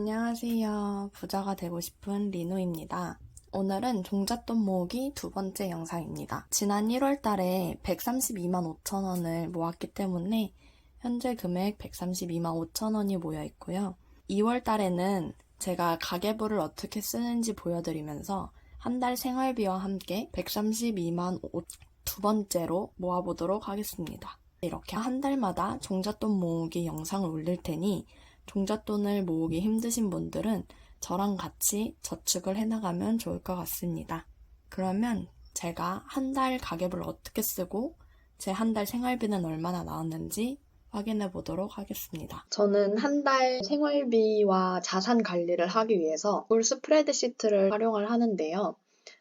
안녕하세요. 부자가 되고 싶은 리노입니다. 오늘은 종잣돈 모으기 두 번째 영상입니다. 지난 1월 달에 132만 5천 원을 모았기 때문에 현재 금액 132만 5천 원이 모여 있고요. 2월 달에는 제가 가계부를 어떻게 쓰는지 보여드리면서 한 달 생활비와 함께 132만 5 두 번째로 모아보도록 하겠습니다. 이렇게 한 달마다 종잣돈 모으기 영상을 올릴 테니 종잣돈을 모으기 힘드신 분들은 저랑 같이 저축을 해나가면 좋을 것 같습니다. 그러면 제가 한 달 가계부를 어떻게 쓰고 제 한 달 생활비는 얼마나 나왔는지 확인해 보도록 하겠습니다. 저는 한 달 생활비와 자산 관리를 하기 위해서 구글 스프레드시트를 활용을 하는데요.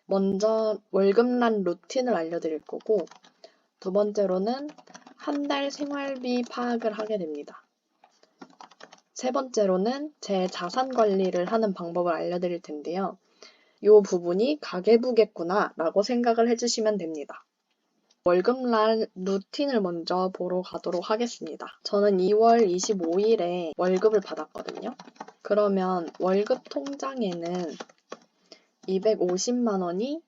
먼저 월급란 루틴을 알려드릴 거고, 두 번째로는 한 달 생활비 파악을 하게 됩니다. 세 번째로는 제 자산 관리를 하는 방법을 알려드릴 텐데요. 이 부분이 가계부겠구나 라고 생각을 해주시면 됩니다. 월급날 루틴을 먼저 보러 가도록 하겠습니다. 저는 2월 25일에 월급을 받았거든요. 그러면 월급 통장에는 250만 원이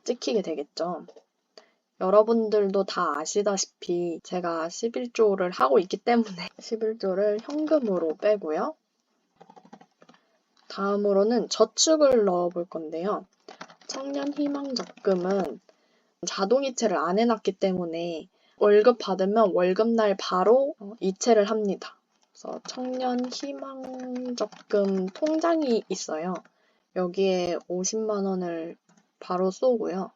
찍히게 되겠죠. 여러분들도 다 아시다시피 제가 11조를 하고 있기 때문에 11조를 현금으로 빼고요. 다음으로는 저축을 넣어 볼 건데요. 청년희망적금은 자동이체를 안 해놨기 때문에 월급 받으면 월급날 바로 이체를 합니다. 그래서 청년희망적금 통장이 있어요. 여기에 50만 원을 바로 쏘고요.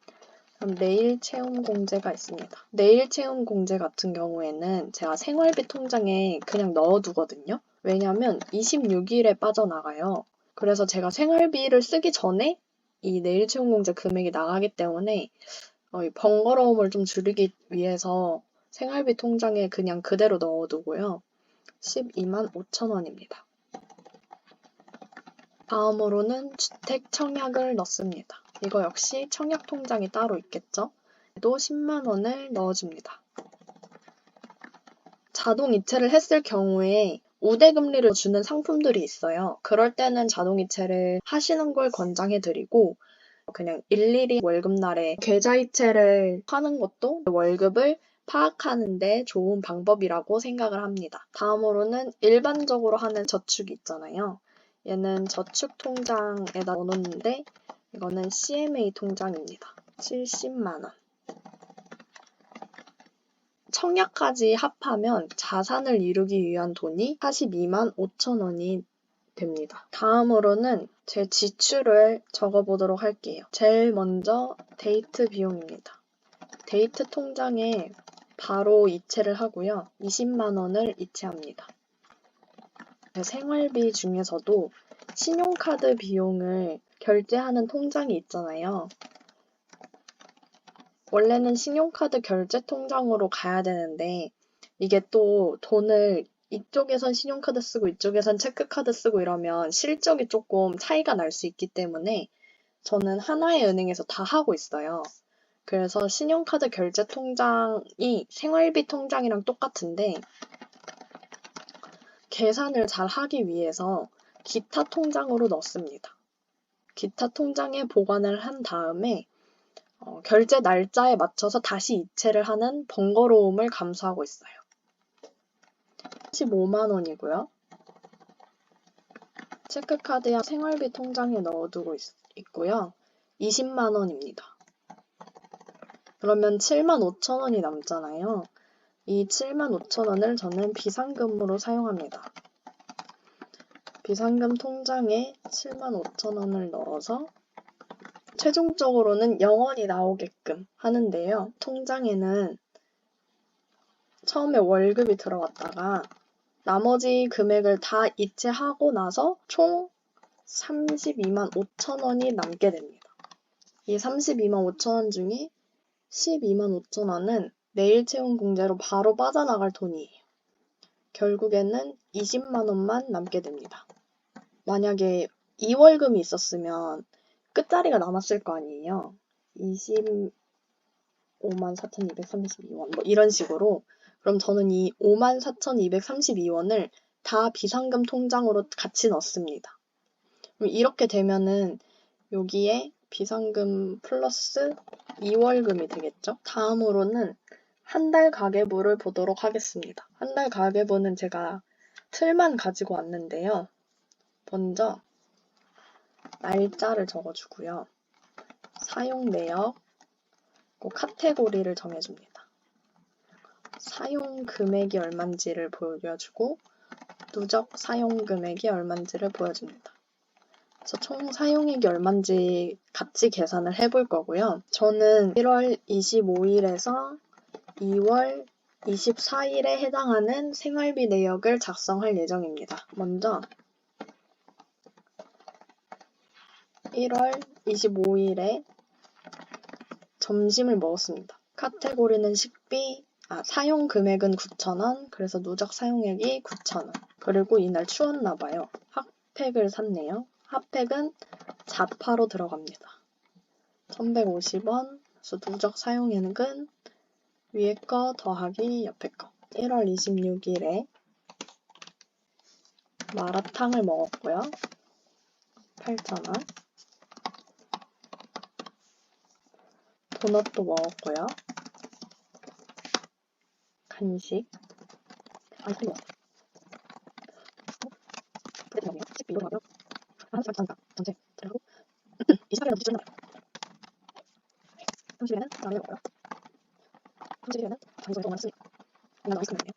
그럼 내일채움공제가 있습니다. 내일채움공제 같은 경우에는 제가 생활비 통장에 그냥 넣어두거든요. 왜냐면 26일에 빠져나가요. 그래서 제가 생활비를 쓰기 전에 이 내일채움공제 금액이 나가기 때문에 이 번거로움을 좀 줄이기 위해서 생활비 통장에 그냥 그대로 넣어두고요. 12만 5천 원입니다. 다음으로는 주택 청약을 넣습니다. 이거 역시 청약 통장이 따로 있겠죠? 또 10만 원을 넣어줍니다. 자동 이체를 했을 경우에 우대금리를 주는 상품들이 있어요. 그럴 때는 자동 이체를 하시는 걸 권장해드리고 그냥 일일이 월급날에 계좌 이체를 하는 것도 월급을 파악하는 데 좋은 방법이라고 생각을 합니다. 다음으로는 일반적으로 하는 저축이 있잖아요. 얘는 저축 통장에다 넣어놓는데 이거는 CMA 통장입니다. 70만 원. 청약까지 합하면 자산을 이루기 위한 돈이 42만 5천 원이 됩니다. 다음으로는 제 지출을 적어보도록 할게요. 제일 먼저 데이트 비용입니다. 데이트 통장에 바로 이체를 하고요. 20만 원을 이체합니다. 생활비 중에서도 신용카드 비용을 결제하는 통장이 있잖아요. 원래는 신용카드 결제 통장으로 가야 되는데 이게 또 돈을 이쪽에선 신용카드 쓰고 이쪽에선 체크카드 쓰고 이러면 실적이 조금 차이가 날 수 있기 때문에 저는 하나의 은행에서 다 하고 있어요. 그래서 신용카드 결제 통장이 생활비 통장이랑 똑같은데 계산을 잘 하기 위해서 기타 통장으로 넣습니다. 기타 통장에 보관을 한 다음에 결제 날짜에 맞춰서 다시 이체를 하는 번거로움을 감수하고 있어요. 15만 원이고요. 체크카드야 생활비 통장에 넣어두고 있고요. 20만 원입니다. 그러면 7만 5천 원이 남잖아요. 이 7만 5천 원을 저는 비상금으로 사용합니다. 비상금 통장에 7만 5천 원을 넣어서 최종적으로는 0원이 나오게끔 하는데요. 통장에는 처음에 월급이 들어왔다가 나머지 금액을 다 이체하고 나서 총 32만 5천 원이 남게 됩니다. 이 32만 5천 원 중에 12만 5천 원은 내일채움공제로 바로 빠져나갈 돈이에요. 결국에는 20만 원만 남게 됩니다. 만약에 2월금이 있었으면 끝자리가 남았을 거 아니에요. 25만 4,232원 뭐 이런 식으로. 그럼 저는 이 54,232원을 다 비상금 통장으로 같이 넣습니다. 그럼 이렇게 되면은 여기에 비상금 플러스 2월금이 되겠죠? 다음으로는 한 달 가계부를 보도록 하겠습니다. 한 달 가계부는 제가 틀만 가지고 왔는데요. 먼저 날짜를 적어주고요. 사용 내역, 카테고리를 정해줍니다. 사용 금액이 얼마인지를 보여주고 누적 사용 금액이 얼마인지를 보여줍니다. 그래서 총 사용액이 얼마인지 같이 계산을 해볼 거고요. 저는 1월 25일에서 2월 24일에 해당하는 생활비 내역을 작성할 예정입니다. 먼저 1월 25일에 점심을 먹었습니다. 카테고리는 식비, 사용 금액은 9,000원, 그래서 누적 사용액이 9,000원. 그리고 이날 추웠나 봐요. 핫팩을 샀네요. 핫팩은 자파로 들어갑니다. 1,150원, 그래서 누적 사용액은 위에 거 더하기 옆에 거. 1월 26일에 마라탕을 먹었고요. 8,000원. 도넛도 먹었고요. 간식. 이거 뭐야? 식비 이거 하고요. 전체. 그리고 28일은 무슨 날? 30일에는 라면 먹어요. 30일에는 장소에 동안 쓰니까. 그냥 나와 있으면 돼요.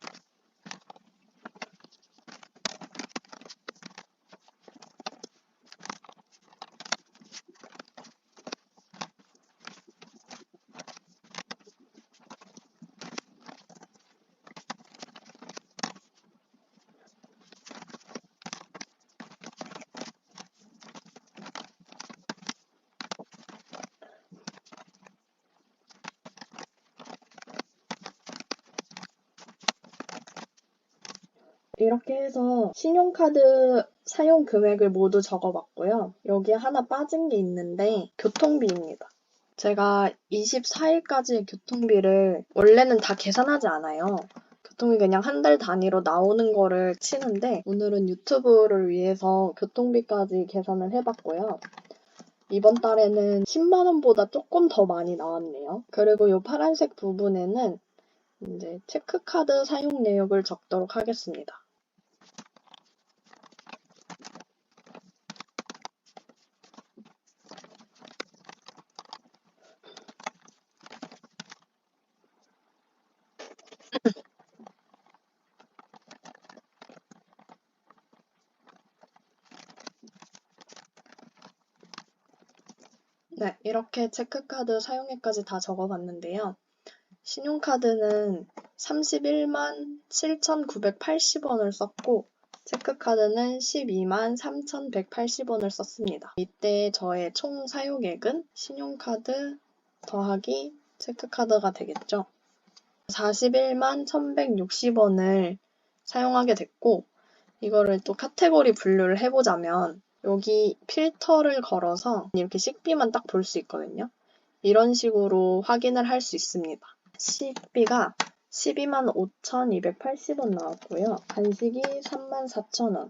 이렇게 해서 신용카드 사용 금액을 모두 적어봤고요. 여기에 하나 빠진 게 있는데 교통비입니다. 제가 24일까지의 교통비를 원래는 다 계산하지 않아요. 교통비 그냥 한 달 단위로 나오는 거를 치는데 오늘은 유튜브를 위해서 교통비까지 계산을 해봤고요. 이번 달에는 10만 원보다 조금 더 많이 나왔네요. 그리고 이 파란색 부분에는 이제 체크카드 사용 내역을 적도록 하겠습니다. 네, 이렇게 체크카드 사용액까지 다 적어봤는데요. 신용카드는 31만 7,980원을 썼고 체크카드는 12만 3,180원을 썼습니다. 이때 저의 총 사용액은 신용카드 더하기 체크카드가 되겠죠. 41만 1,160원을 사용하게 됐고 이거를 또 카테고리 분류를 해보자면 여기 필터를 걸어서 이렇게 식비만 딱 볼 수 있거든요. 이런 식으로 확인을 할 수 있습니다. 식비가 12만 5,280원 나왔고요. 간식이 34,000원,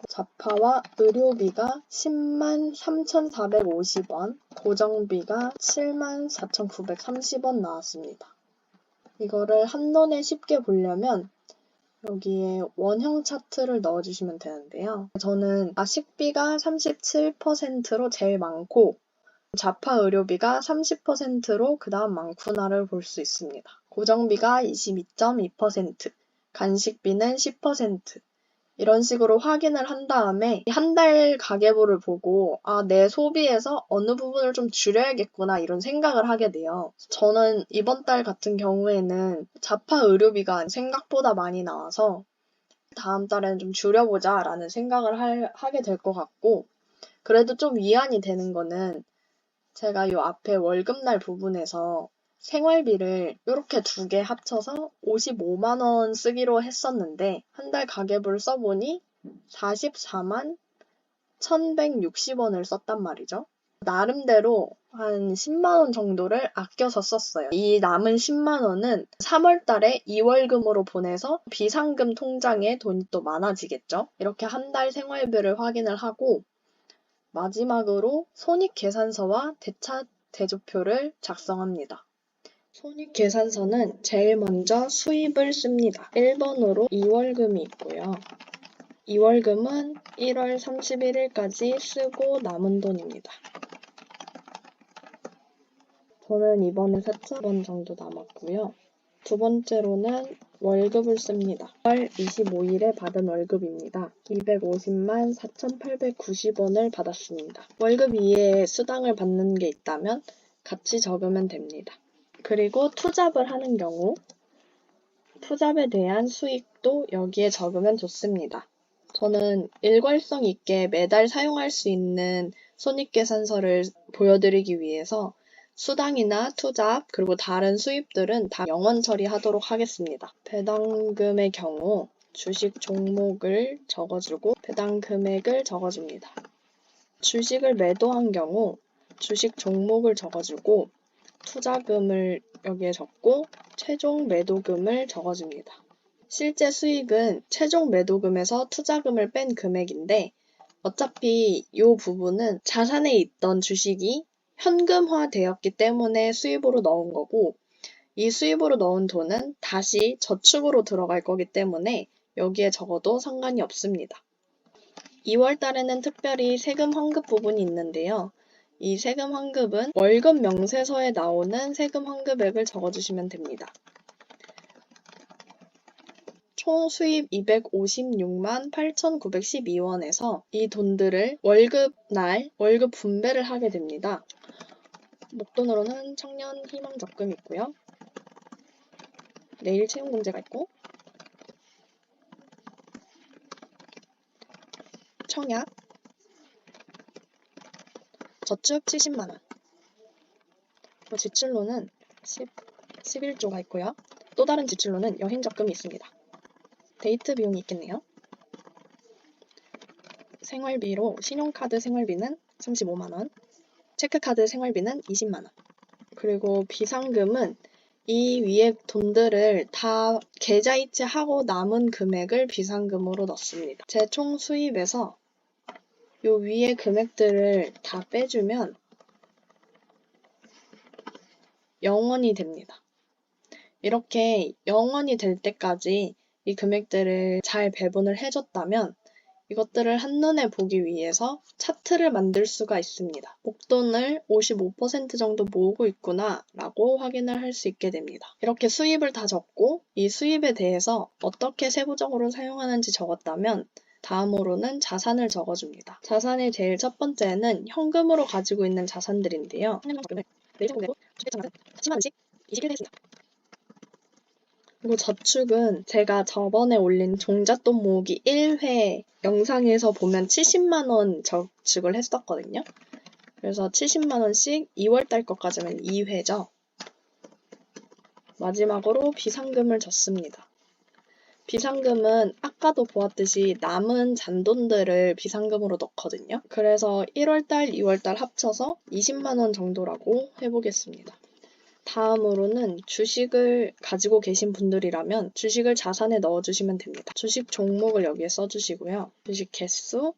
자파와 의료비가 10만 3,450원, 고정비가 7만 4,930원 나왔습니다. 이거를 한눈에 쉽게 보려면 여기에 원형 차트를 넣어주시면 되는데요. 저는 식비가 37%로 제일 많고 자파 의료비가 30%로 그 다음 많구나를 볼 수 있습니다. 고정비가 22.2%, 간식비는 10%, 이런 식으로 확인을 한 다음에 한 달 가계부를 보고 내 소비에서 어느 부분을 좀 줄여야겠구나 이런 생각을 하게 돼요. 저는 이번 달 같은 경우에는 자파 의료비가 생각보다 많이 나와서 다음 달에는 좀 줄여보자 라는 생각을 하게 될 것 같고 그래도 좀 위안이 되는 거는 제가 요 앞에 월급날 부분에서 생활비를 이렇게 두 개 합쳐서 55만 원 쓰기로 했었는데 한 달 가계부를 써보니 44만 1,160원을 썼단 말이죠. 나름대로 한 10만 원 정도를 아껴서 썼어요. 이 남은 10만 원은 3월 달에 2월금으로 보내서 비상금 통장에 돈이 또 많아지겠죠. 이렇게 한 달 생활비를 확인을 하고 마지막으로 손익계산서와 대차대조표를 작성합니다. 손익계산서는 제일 먼저 수입을 씁니다. 1번으로 2월금이 있고요. 2월금은 1월 31일까지 쓰고 남은 돈입니다. 저는 이번에 4,000원 정도 남았고요. 두 번째로는 월급을 씁니다. 1월 25일에 받은 월급입니다. 250만 4,890원을 받았습니다. 월급 이외에 수당을 받는 게 있다면 같이 적으면 됩니다. 그리고 투잡을 하는 경우 투잡에 대한 수익도 여기에 적으면 좋습니다. 저는 일괄성 있게 매달 사용할 수 있는 손익계산서를 보여드리기 위해서 수당이나 투잡 그리고 다른 수입들은 다 영원 처리하도록 하겠습니다. 배당금의 경우 주식 종목을 적어주고 배당 금액을 적어줍니다. 주식을 매도한 경우 주식 종목을 적어주고 투자금을 여기에 적고 최종 매도금을 적어줍니다. 실제 수익은 최종 매도금에서 투자금을 뺀 금액인데 어차피 이 부분은 자산에 있던 주식이 현금화 되었기 때문에 수입으로 넣은 거고 이 수입으로 넣은 돈은 다시 저축으로 들어갈 거기 때문에 여기에 적어도 상관이 없습니다. 2월 달에는 특별히 세금 환급 부분이 있는데요. 이 세금 환급은 월급 명세서에 나오는 세금 환급액을 적어주시면 됩니다. 총 수입 256만 8,912원에서 이 돈들을 월급날 월급 분배를 하게 됩니다. 목돈으로는 청년 희망 적금 있고요. 내일 채용 공제가 있고 청약 저축 70만원 지출로는 11조가 있고요. 또 다른 지출로는 여행 적금이 있습니다. 데이트 비용이 있겠네요. 생활비로 신용카드 생활비는 35만원, 체크카드 생활비는 20만원. 그리고 비상금은 이 위에 돈들을 다 계좌이체하고 남은 금액을 비상금으로 넣습니다. 제 총 수입에서 요 위에 금액들을 다 빼주면 0원이 됩니다. 이렇게 0원이 될 때까지 이 금액들을 잘 배분을 해줬다면 이것들을 한눈에 보기 위해서 차트를 만들 수가 있습니다. 목돈을 55% 정도 모으고 있구나 라고 확인을 할 수 있게 됩니다. 이렇게 수입을 다 적고 이 수입에 대해서 어떻게 세부적으로 사용하는지 적었다면 다음으로는 자산을 적어줍니다. 자산의 제일 첫 번째는 현금으로 가지고 있는 자산들인데요. 그리고 저축은 제가 저번에 올린 종잣돈 모으기 1회 영상에서 보면 70만원 저축을 했었거든요. 그래서 70만원씩 2월달 것까지는 2회죠. 마지막으로 비상금을 줬습니다. 비상금은 아까도 보았듯이 남은 잔돈들을 비상금으로 넣거든요. 그래서 1월달, 2월달 합쳐서 20만원 정도라고 해보겠습니다. 다음으로는 주식을 가지고 계신 분들이라면 주식을 자산에 넣어주시면 됩니다. 주식 종목을 여기에 써주시고요. 주식 개수,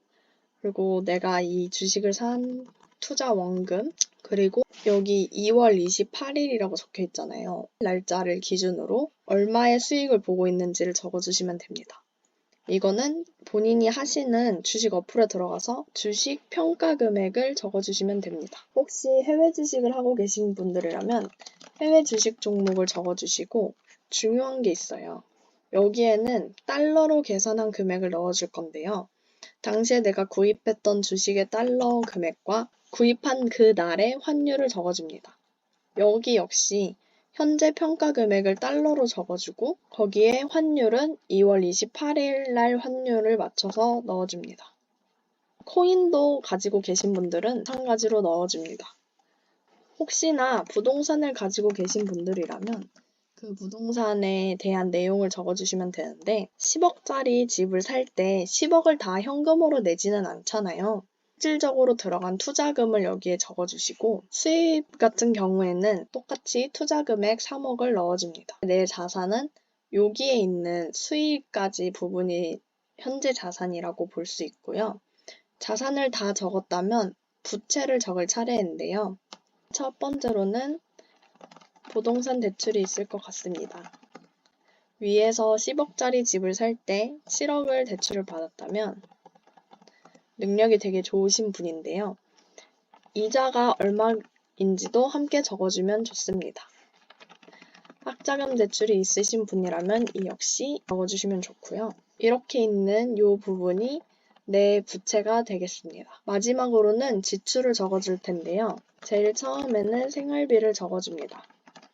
그리고 내가 이 주식을 산 투자 원금, 그리고 여기 2월 28일이라고 적혀 있잖아요. 날짜를 기준으로 얼마의 수익을 보고 있는지를 적어주시면 됩니다. 이거는 본인이 하시는 주식 어플에 들어가서 주식 평가 금액을 적어주시면 됩니다. 혹시 해외 주식을 하고 계신 분들이라면 해외 주식 종목을 적어주시고 중요한 게 있어요. 여기에는 달러로 계산한 금액을 넣어줄 건데요. 당시에 내가 구입했던 주식의 달러 금액과 구입한 그 날의 환율을 적어줍니다. 여기 역시 현재 평가 금액을 달러로 적어주고 거기에 환율은 2월 28일 날 환율을 맞춰서 넣어줍니다. 코인도 가지고 계신 분들은 마찬가지로 넣어줍니다. 혹시나 부동산을 가지고 계신 분들이라면 그 부동산에 대한 내용을 적어주시면 되는데 10억짜리 집을 살 때 10억을 다 현금으로 내지는 않잖아요. 실질적으로 들어간 투자금을 여기에 적어주시고 수입 같은 경우에는 똑같이 투자금액 3억을 넣어줍니다. 내 자산은 여기에 있는 수익까지 부분이 현재 자산이라고 볼 수 있고요. 자산을 다 적었다면 부채를 적을 차례인데요. 첫 번째로는 부동산 대출이 있을 것 같습니다. 위에서 10억짜리 집을 살 때 7억을 대출을 받았다면 능력이 되게 좋으신 분인데요. 이자가 얼마인지도 함께 적어주면 좋습니다. 학자금 대출이 있으신 분이라면 이 역시 적어주시면 좋고요. 이렇게 있는 이 부분이 내 부채가 되겠습니다. 마지막으로는 지출을 적어줄 텐데요. 제일 처음에는 생활비를 적어줍니다.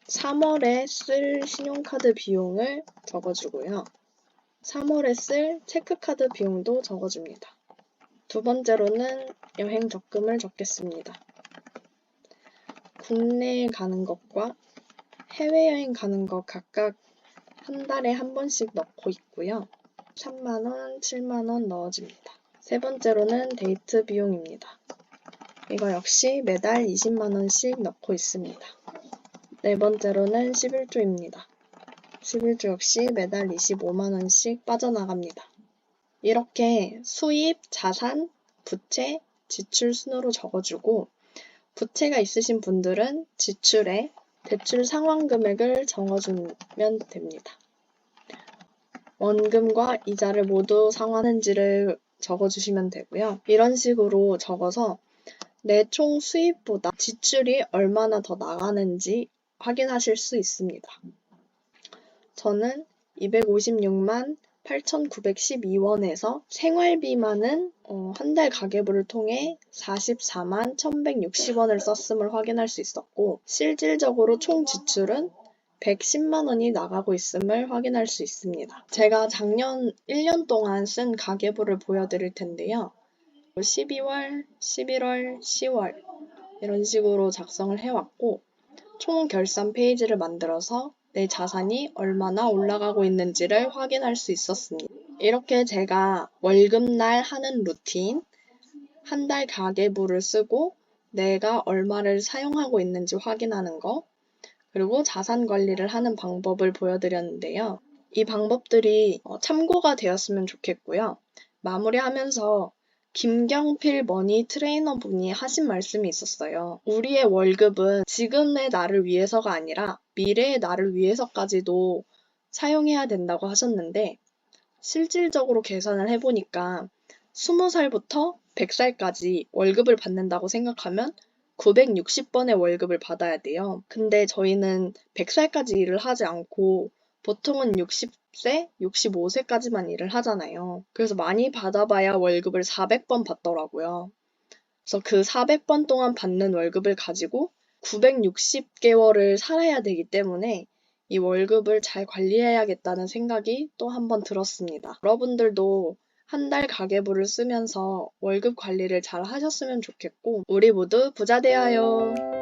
3월에 쓸 신용카드 비용을 적어주고요. 3월에 쓸 체크카드 비용도 적어줍니다. 두 번째로는 여행 적금을 적겠습니다. 국내에 가는 것과 해외여행 가는 것 각각 한 달에 한 번씩 넣고 있고요. 3만원, 7만원 넣어줍니다. 세 번째로는 데이트 비용입니다. 이거 역시 매달 20만원씩 넣고 있습니다. 네 번째로는 11조입니다. 11조 역시 매달 25만원씩 빠져나갑니다. 이렇게 수입, 자산, 부채, 지출 순으로 적어주고 부채가 있으신 분들은 지출에 대출 상환 금액을 적어주면 됩니다. 원금과 이자를 모두 상환한지를 적어주시면 되고요. 이런 식으로 적어서 내 총 수입보다 지출이 얼마나 더 나가는지 확인하실 수 있습니다. 저는 256만 8,912원에서 생활비만은 한 달 가계부를 통해 44만 1,160원을 썼음을 확인할 수 있었고 실질적으로 총 지출은 110만 원이 나가고 있음을 확인할 수 있습니다. 제가 작년 1년 동안 쓴 가계부를 보여드릴 텐데요. 12월, 11월, 10월 이런 식으로 작성을 해왔고 총 결산 페이지를 만들어서 내 자산이 얼마나 올라가고 있는지를 확인할 수 있었습니다. 이렇게 제가 월급날 하는 루틴, 한 달 가계부를 쓰고 내가 얼마를 사용하고 있는지 확인하는 거, 그리고 자산 관리를 하는 방법을 보여드렸는데요. 이 방법들이 참고가 되었으면 좋겠고요. 마무리하면서 김경필 머니 트레이너 분이 하신 말씀이 있었어요. 우리의 월급은 지금의 나를 위해서가 아니라 미래의 나를 위해서까지도 사용해야 된다고 하셨는데 실질적으로 계산을 해보니까 20살부터 100살까지 월급을 받는다고 생각하면 960번의 월급을 받아야 돼요. 근데 저희는 100살까지 일을 하지 않고 보통은 60세, 65세까지만 일을 하잖아요. 그래서 많이 받아봐야 월급을 400번 받더라고요. 그래서 그 400번 동안 받는 월급을 가지고 960개월을 살아야 되기 때문에 이 월급을 잘 관리해야겠다는 생각이 또 한 번 들었습니다. 여러분들도 한 달 가계부를 쓰면서 월급 관리를 잘 하셨으면 좋겠고 우리 모두 부자 되어요.